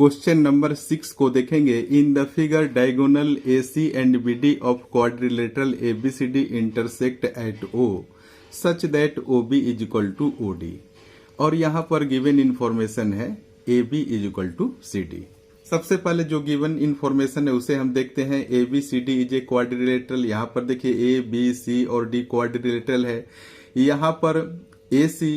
Question number 6 को देखेंगे। In the figure diagonal AC and BD of quadrilateral ABCD intersect at O such that OB is equal to OD। और यहाँ पर given information है AB is equal to CD। सबसे पहले जो given information है उसे हम देखते हैं। ABCD is a quadrilateral. यहाँ पर देखिए ABC और D क्वाड्रिलेटरल है। यहाँ पर AC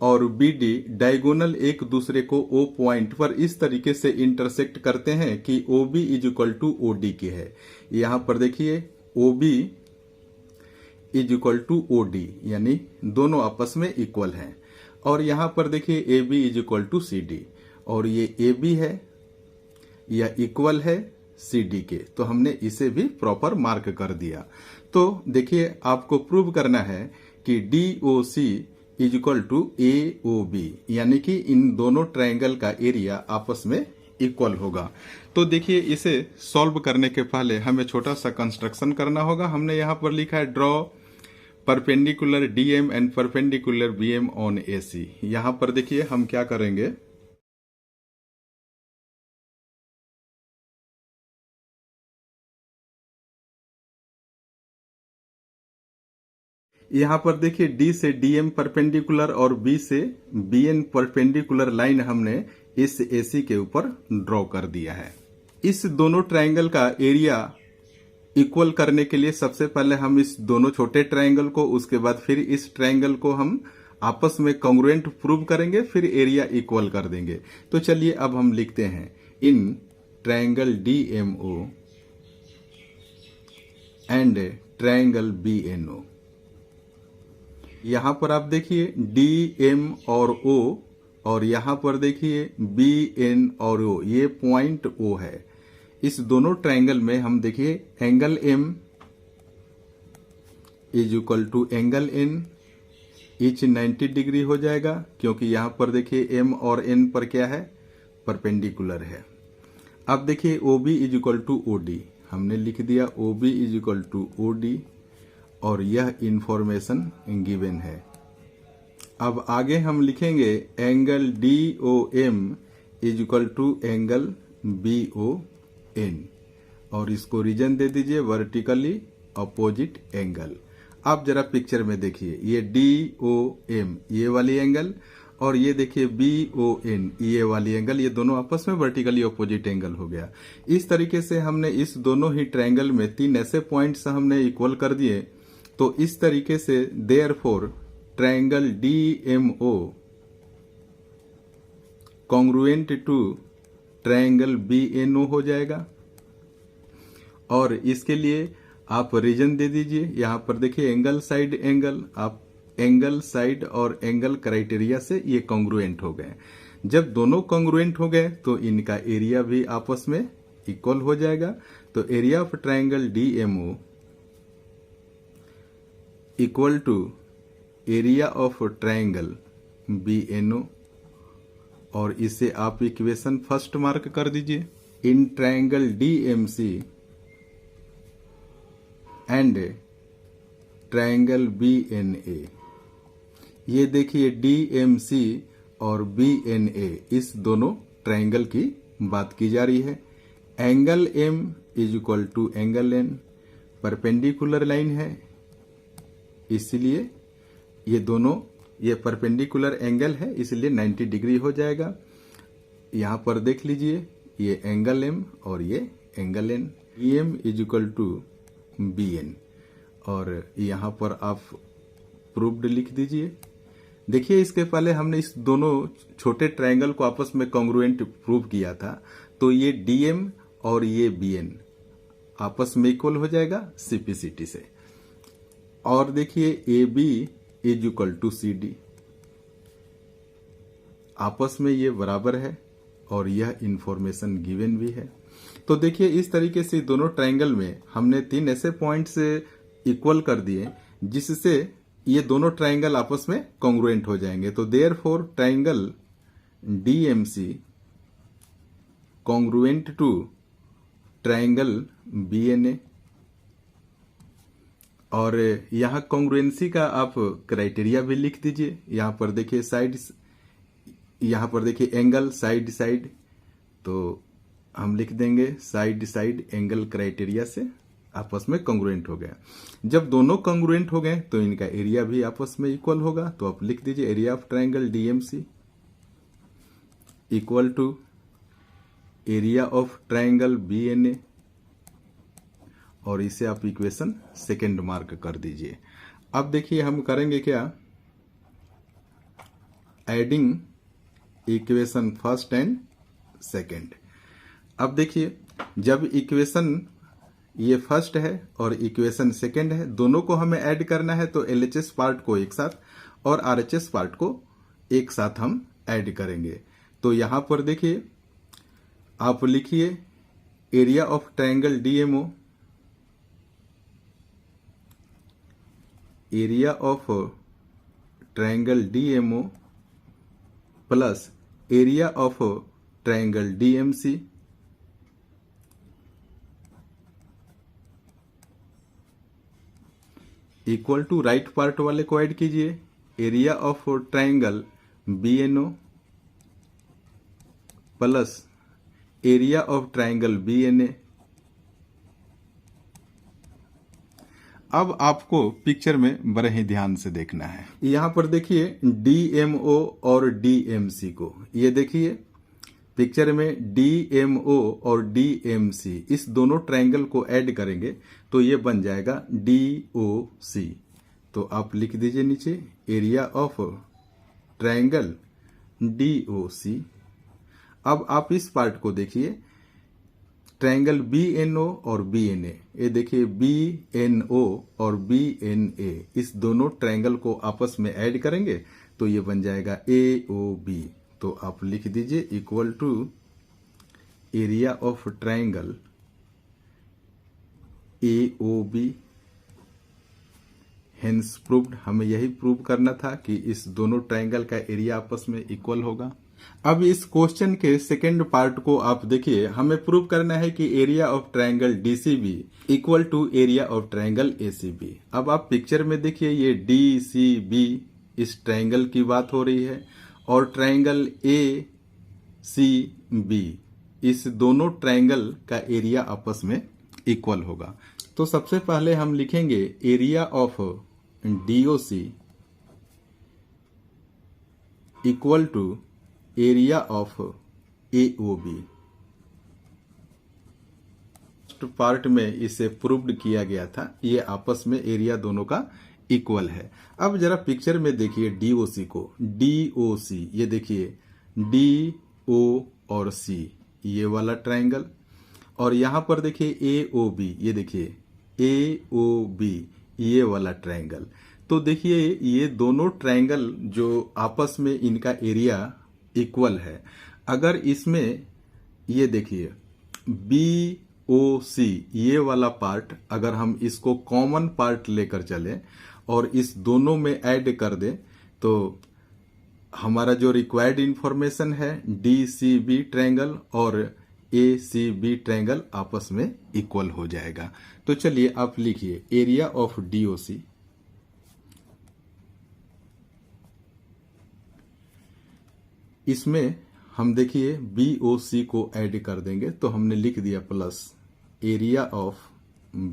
और BD डायगोनल एक दूसरे को O पॉइंट पर इस तरीके से इंटरसेक्ट करते हैं कि OB is equal to OD की है। यहाँ पर देखिए OB is equal to OD, यानी दोनों आपस में इक्वल हैं। और यहाँ पर देखिए AB is equal to CD, और ये AB है या इक्वल है CD के, तो हमने इसे भी प्रॉपर मार्क कर दिया। तो देखिए आपको प्रूव करना है कि DOC is equal to AOB, यानी कि इन दोनों ट्रायंगल का एरिया आपस में इक्वल होगा। तो देखिए इसे सॉल्व करने के पहले हमें छोटा सा कंस्ट्रक्शन करना होगा। हमने यहाँ पर लिखा है draw perpendicular DM and perpendicular BM on AC। यहाँ पर देखिए हम क्या करेंगे, यहाँ पर देखिए D से DM परपेंडिकुलर और B से BN परपेंडिकुलर लाइन हमने इस AC के ऊपर ड्रॉ कर दिया है। इस दोनों ट्रायंगल का एरिया इक्वल करने के लिए सबसे पहले हम इस दोनों छोटे ट्रायंगल को, उसके बाद फिर इस ट्रायंगल को हम आपस में कॉन्ग्रुएंट प्रूव करेंगे, फिर एरिया इक्वल कर देंगे। तो चलिए अब हम लिखते हैं in triangle DMO and triangle BNO। यहाँ पर आप देखिए DM और O, और यहाँ पर देखिए BN और O, ये पॉइंट O है। इस दोनों ट्रायंगल में हम देखिए angle M is equal to angle N, each 90 degree हो जाएगा, क्योंकि यहाँ पर देखिए M और N पर क्या है, परपेंडिकुलर है। अब देखिए OB is equal to OD, हमने लिख दिया OB is equal to OD, और यह इंफॉर्मेशन गिवन है। अब आगे हम लिखेंगे angle DOM is equal to angle BON, और इसको रीजन दे दीजिए वर्टिकली अपोजिट एंगल। आप जरा पिक्चर में देखिए, ये DOM ये वाली एंगल, और ये देखिए BON ये वाली एंगल, ये दोनों आपस में वर्टिकली अपोजिट एंगल हो गया। इस तरीके से हमने इस दोनों ही ट्रायंगल में 3 ऐसे पॉइंट्स हमने इक्वल कर दिए। तो इस तरीके से therefore triangle DMO congruent to triangle BNO हो जाएगा। और इसके लिए आप रीजन दे दीजिए। यहाँ पर देखिए एंगल साइड एंगल, आप एंगल साइड और एंगल क्राइटेरिया से ये कॉन्ग्रुएंट हो गए। जब दोनों कॉन्ग्रुएंट हो गए तो इनका एरिया भी आपस में इक्वल हो जाएगा। तो area of triangle DMO equal to area of triangle BNO, और इसे आप इक्वेशन फर्स्ट मार्क कर दीजिए। In triangle DMC and triangle BNA, ये देखिए DMC और BNA इस दोनों ट्रायंगल की बात की जा रही है। Angle M is equal to angle N, perpendicular line है, इसलिए ये दोनों, ये परपेंडिकुलर एंगल है, इसलिए 90 डिग्री हो जाएगा। यहाँ पर देख लीजिए ये एंगल M और ये angle N। EM is equal to BN, और यहाँ पर आप प्रूव्ड लिख दीजिए। देखिए इसके पहले हमने इस दोनों छोटे ट्रायंगल को आपस में कॉन्ग्रुएंट प्रूव किया था, तो ये DM और ये BN आपस में इक्वल हो जाएगा CPCT से। और देखिए AB is equal to CD, आपस में ये बराबर है, और यह इंफॉर्मेशन गिवन भी है। तो देखिए इस तरीके से दोनों ट्रायंगल में हमने 3 ऐसे पॉइंट से इक्वल कर दिए जिससे ये दोनों ट्रायंगल आपस में कॉन्ग्रुएंट हो जाएंगे। तो therefore triangle DMC congruent to triangle BNA, और यहाँ कॉन्ग्रुएंसी का आप क्राइटेरिया भी लिख दीजिए। यहाँ पर देखिए साइड, यहाँ पर देखिए एंगल साइड साइड, तो हम लिख देंगे साइड साइड एंगल क्राइटेरिया से आपस में कॉन्ग्रुएंट हो गया। जब दोनों कॉन्ग्रुएंट हो गए तो इनका एरिया भी आपस में इक्वल होगा। तो आप लिख दीजिए area of triangle D M C equal to area of triangle B N A, और इसे आप इक्वेशन सेकंड मार्क कर दीजिए। अब देखिए हम करेंगे क्या, adding equation first and second. अब देखिए जब इक्वेशन ये फर्स्ट है और इक्वेशन सेकंड है, दोनों को हमें ऐड करना है, तो एलएचएस पार्ट को एक साथ और आरएचएस पार्ट को एक साथ हम ऐड करेंगे। तो यहां पर देखिए आप लिखिए area of triangle D M O, area of triangle D M O plus area of triangle D M C equal to right part वाले को ऐड कीजिए area of triangle B N O plus area of triangle B N A. अब आपको पिक्चर में बड़े ही ध्यान से देखना है। यहां पर देखिए डीएमओ और डीएमसी को, ये देखिए पिक्चर में डीएमओ और डीएमसी इस दोनों ट्रायंगल को ऐड करेंगे तो ये बन जाएगा डीओसी। तो आप लिख दीजिए नीचे एरिया ऑफ ट्रायंगल डीओसी। अब आप इस पार्ट को देखिए ट्रायंगल बीएनओ और बीएनए, ये देखिए बीएनओ और बीएनए इस दोनों ट्रायंगल को आपस में ऐड करेंगे तो ये बन जाएगा एओबी। तो आप लिख दीजिए equal to area of triangle A O B. Hence proved, हमें यही प्रूव करना था कि इस दोनों ट्रायंगल का एरिया आपस में इक्वल होगा। अब इस क्वेश्चन के सेकेंड पार्ट को आप देखिए, हमें प्रूव करना है कि area of triangle D C B equal to area of triangle A C B. अब आप पिक्चर में देखिए ये डीसीबी इस ट्रायंगल की बात हो रही है और ट्रायंगल एसीबी इस दोनों ट्रायंगल का एरिया आपस में इक्वल होगा। तो सबसे पहले हम लिखेंगे area of D O C equal to area of A O B. First part में इसे प्रूव्ड किया गया था, ये आपस में एरिया दोनों का इक्वल है। अब जरा पिक्चर में देखिए डीओसी को, डीओसी ये देखिए डीओ और सी ये वाला ट्रायंगल, और यहां पर देखिए एओबी, ये देखिए एओबी ये वाला ट्रायंगल। तो देखिए ये दोनों ट्रायंगल जो आपस में इनका एरिया इक्वल है। अगर इसमें ये देखिए BOC ये वाला पार्ट अगर हम इसको कॉमन पार्ट लेकर चलें और इस दोनों में ऐड कर दें तो हमारा जो रिक्वायर्ड इंफॉर्मेशन है DCB ट्रायंगल और ACB ट्रायंगल आपस में इक्वल हो जाएगा। तो चलिए आप लिखिए एरिया ऑफ DOC इसमें हम देखिए BOC को ऐड कर देंगे तो हमने लिख दिया प्लस एरिया ऑफ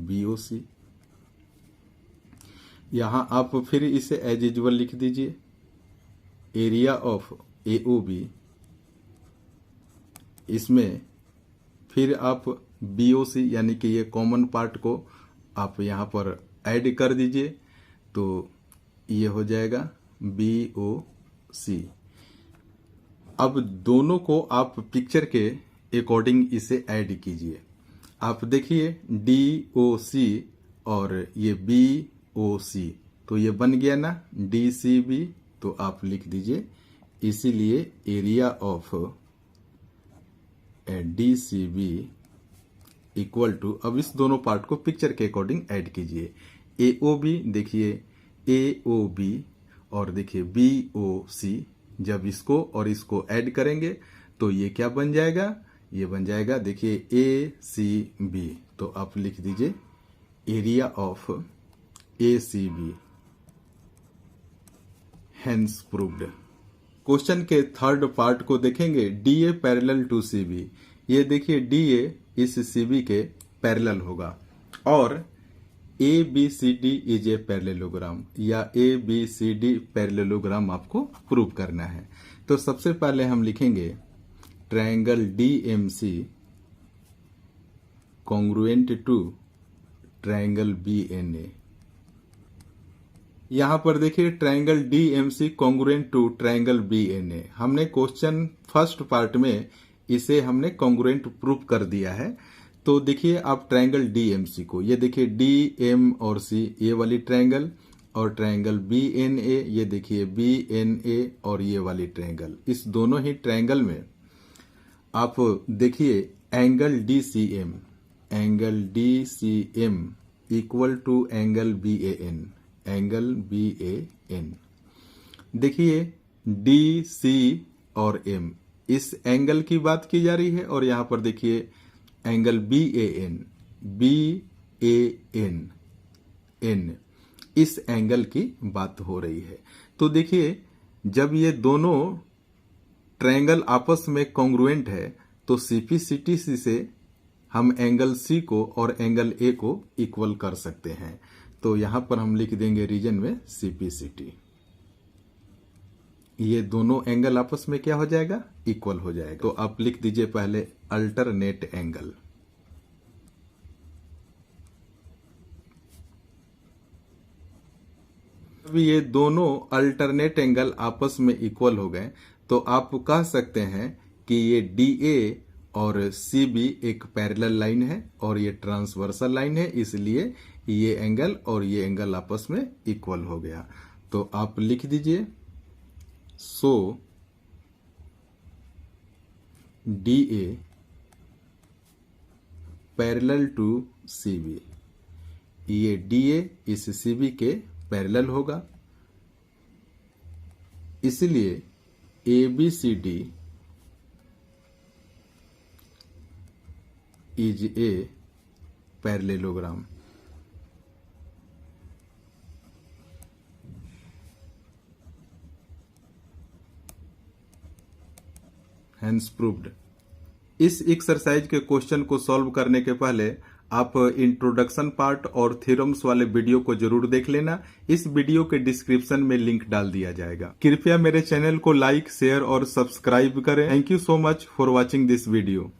BOC। यहां आप फिर इसे एज यूजुअल लिख दीजिए एरिया ऑफ AOB। इसमें फिर आप BOC यानी कि ये कॉमन पार्ट को आप यहां पर ऐड कर दीजिए तो ये हो जाएगा BOC। अब दोनों को आप पिक्चर के अकॉर्डिंग इसे ऐड कीजिए। आप देखिए DOC और ये BOC तो ये बन गया ना DCB। तो आप लिख दीजिए इसीलिए area of DCB equal to, अब इस दोनों पार्ट को पिक्चर के अकॉर्डिंग ऐड कीजिए AOB, देखिए AOB और देखिए BOC। जब इसको और इसको ऐड करेंगे तो ये क्या बन जाएगा, ये बन जाएगा देखिए ACB। तो आप लिख दीजिए area of ACB। Hence proved, question के थर्ड पार्ट को देखेंगे, डीए पैरेलल टू सीबी। ये देखिए डीए इस सीबी के पैरेलल होगा और A B C D is a parallelogram या A B C D parallelogram आपको प्रूव करना है। तो सबसे पहले हम लिखेंगे triangle D M C congruent to triangle B N A. यहां पर देखिए triangle D M C congruent to triangle B N A. हमने क्वेश्चन फर्स्ट पार्ट में इसे हमने कॉन्ग्रुएंट प्रूव कर दिया है। तो देखिए आप ट्रायंगल डी एम सी को, ये देखिए डी एम और सी ये वाली ट्रायंगल, और ट्रायंगल बी एन ए ये देखिए बी एन ए और ये वाली ट्रायंगल, इस दोनों ही ट्रायंगल में आप देखिए angle D C M equal to angle B A N, angle B A N. देखिए डी सी और एम इस एंगल की बात की जा रही है और यहां पर देखिए एंगल बी ए एन इस एंगल की बात हो रही है। तो देखिए जब ये दोनों ट्रायंगल आपस में कॉन्ग्रुएंट है तो सीपीसीटीसी से हम एंगल सी को और एंगल ए को इक्वल कर सकते हैं। तो यहां पर हम लिख देंगे रीजन में सीपीसीटी। ये दोनों एंगल आपस में क्या हो जाएगा, इक्वल हो जाएगा। तो आप लिख दीजिए पहले अल्टरनेट एंगल। अब ये दोनों अल्टरनेट एंगल आपस में इक्वल हो गए तो आप कह सकते हैं कि ये डीए और सीबी एक पैरेलल लाइन है और ये ट्रांसवर्सल लाइन है, इसलिए ये एंगल और ये एंगल आपस में इक्वल हो गया। तो आप लिख दीजिए so D A parallel to C B. ये डीए इस सीबी के पैरेलल होगा, इसलिए A B C D is a parallelogram. Hence proved. इस एक्सरसाइज के क्वेश्चन को सॉल्व करने के पहले आप इंट्रोडक्शन पार्ट और थ्योरम्स वाले वीडियो को जरूर देख लेना। इस वीडियो के डिस्क्रिप्शन में लिंक डाल दिया जाएगा। कृपया मेरे चैनल को लाइक, शेयर और सब्सक्राइब करें। Thank you so much for watching this video.